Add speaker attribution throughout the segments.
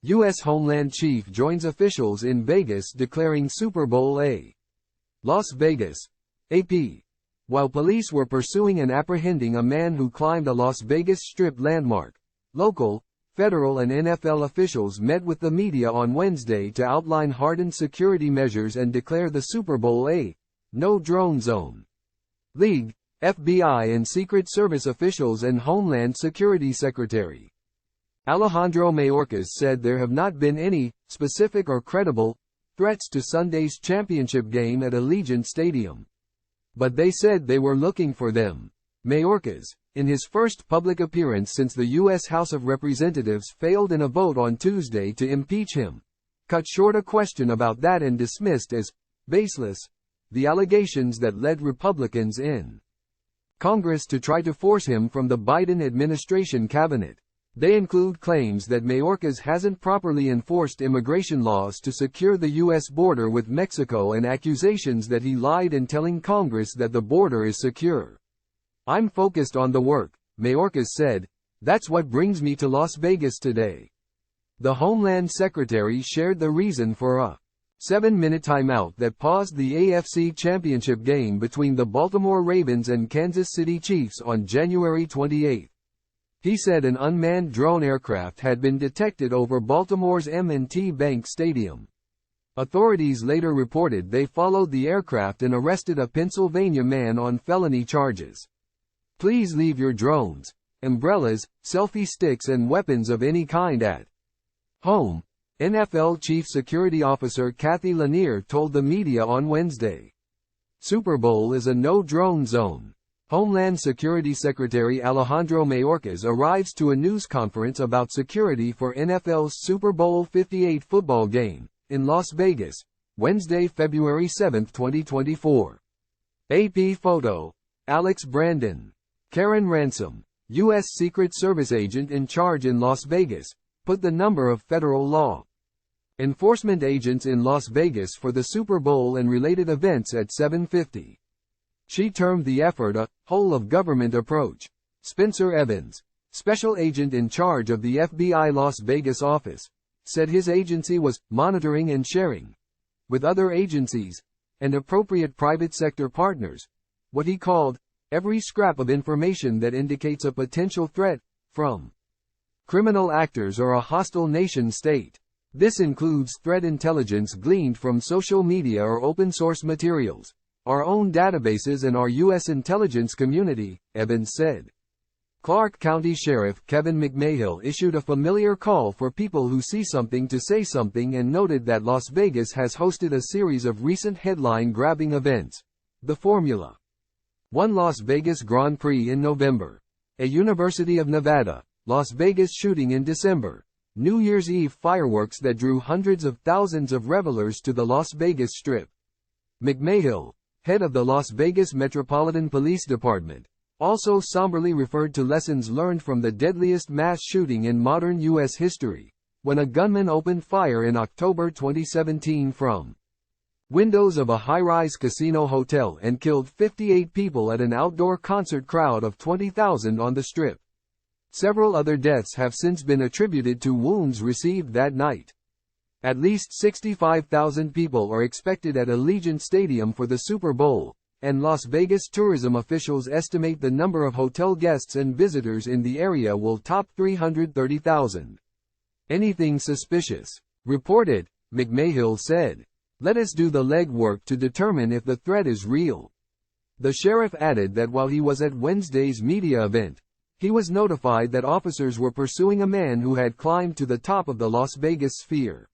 Speaker 1: U.S. Homeland Chief joins officials in Vegas declaring Super Bowl a Las Vegas. AP. While police were pursuing and apprehending a man who climbed a Las Vegas Strip landmark, local, federal and NFL officials met with the media on Wednesday to outline hardened security measures and declare the Super Bowl a no-drone zone. League, FBI and Secret Service officials and Homeland Security Secretary Alejandro Mayorkas said there have not been any specific or credible threats to Sunday's championship game at Allegiant Stadium. But they said they were looking for them. Mayorkas, in his first public appearance since the U.S. House of Representatives failed in a vote on Tuesday to impeach him, cut short a question about that and dismissed as baseless the allegations that led Republicans in Congress to try to force him from the Biden administration cabinet. They include claims that Mayorkas hasn't properly enforced immigration laws to secure the U.S. border with Mexico and accusations that he lied in telling Congress that the border is secure. "I'm focused on the work," Mayorkas said. "That's what brings me to Las Vegas today." The Homeland Secretary shared the reason for a 7-minute timeout that paused the AFC Championship game between the Baltimore Ravens and Kansas City Chiefs on January 28. He said an unmanned drone aircraft had been detected over Baltimore's M&T Bank Stadium. Authorities later reported they followed the aircraft and arrested a Pennsylvania man on felony charges. "Please leave your drones, umbrellas, selfie sticks and weapons of any kind at home," NFL Chief Security Officer Kathy Lanier told the media on Wednesday. Super Bowl is a no-drone zone. Homeland Security Secretary Alejandro Mayorkas arrives to a news conference about security for NFL's Super Bowl 58 football game in Las Vegas, Wednesday, February 7, 2024. AP photo. Alex Brandon. Karen Ransom, U.S. Secret Service agent in charge in Las Vegas, put the number of federal law enforcement agents in Las Vegas for the Super Bowl and related events at 750. She termed the effort a whole-of-government approach. Spencer Evans, special agent in charge of the FBI Las Vegas office, said his agency was monitoring and sharing with other agencies and appropriate private sector partners what he called every scrap of information that indicates a potential threat from criminal actors or a hostile nation-state. This includes threat intelligence gleaned from social media or open-source materials, our own databases and our U.S. intelligence community, Evans said. Clark County Sheriff Kevin McMahill issued a familiar call for people who see something to say something and noted that Las Vegas has hosted a series of recent headline-grabbing events. The Formula One Las Vegas Grand Prix in November, a University of Nevada, Las Vegas shooting in December, New Year's Eve fireworks that drew hundreds of thousands of revelers to the Las Vegas Strip. McMahill, head of the Las Vegas Metropolitan Police Department, also somberly referred to lessons learned from the deadliest mass shooting in modern U.S. history, when a gunman opened fire in October 2017 from windows of a high-rise casino hotel and killed 58 people at an outdoor concert crowd of 20,000 on the Strip. Several other deaths have since been attributed to wounds received that night. At least 65,000 people are expected at Allegiant Stadium for the Super Bowl, and Las Vegas tourism officials estimate the number of hotel guests and visitors in the area will top 330,000. "Anything suspicious? Report it," McMahill said. "Let us do the legwork to determine if the threat is real." The sheriff added that while he was at Wednesday's media event, he was notified that officers were pursuing a man who had climbed to the top of the Las Vegas Sphere.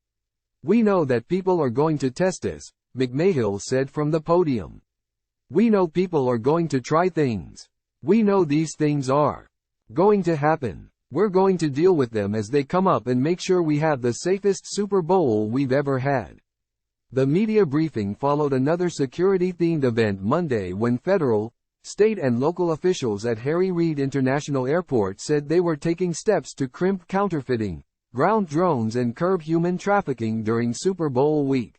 Speaker 1: "We know that people are going to test us," McMahill said from the podium. "We know people are going to try things. We know these things are going to happen. We're going to deal with them as they come up and make sure we have the safest Super Bowl we've ever had." The media briefing followed another security-themed event Monday when federal, state and local officials at Harry Reid International Airport said they were taking steps to crimp counterfeiting, ground drones and curb human trafficking during Super Bowl week.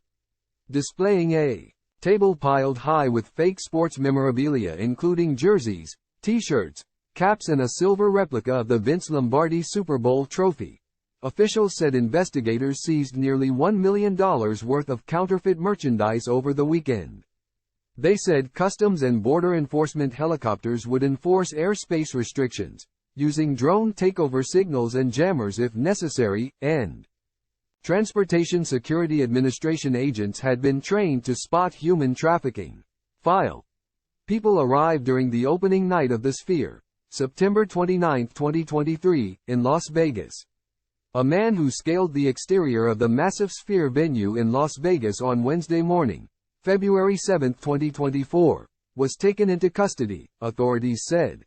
Speaker 1: Displaying a table piled high with fake sports memorabilia including jerseys, t-shirts, caps and a silver replica of the Vince Lombardi Super Bowl trophy. Officials said investigators seized nearly $1 million worth of counterfeit merchandise over the weekend. They said Customs and Border Enforcement helicopters would enforce airspace restrictions, using drone takeover signals and jammers if necessary, and Transportation Security Administration agents had been trained to spot human trafficking. People arrived during the opening night of the Sphere, September 29, 2023, in Las Vegas. A man who scaled the exterior of the massive Sphere venue in Las Vegas on Wednesday morning, February 7, 2024, was taken into custody, authorities said.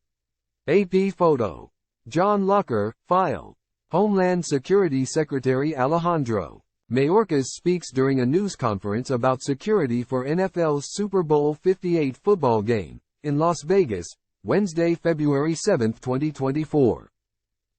Speaker 1: AP photo. John Locker, file. Homeland Security Secretary Alejandro Mayorkas speaks during a news conference about security for NFL's Super Bowl 58 football game, in Las Vegas, Wednesday, February 7, 2024.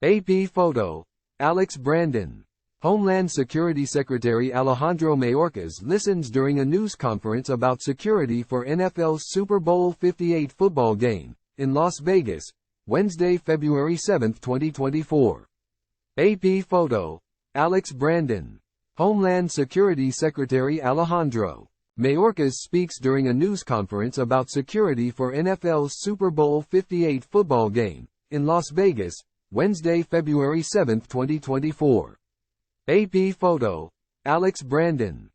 Speaker 1: AP photo. Alex Brandon. Homeland Security Secretary Alejandro Mayorkas listens during a news conference about security for NFL's Super Bowl 58 football game, in Las Vegas, Wednesday, February 7, 2024. AP photo. Alex Brandon. Homeland Security Secretary Alejandro Mayorkas speaks during a news conference about security for NFL's Super Bowl 58 football game, in Las Vegas, Wednesday, February 7, 2024. AP photo. Alex Brandon.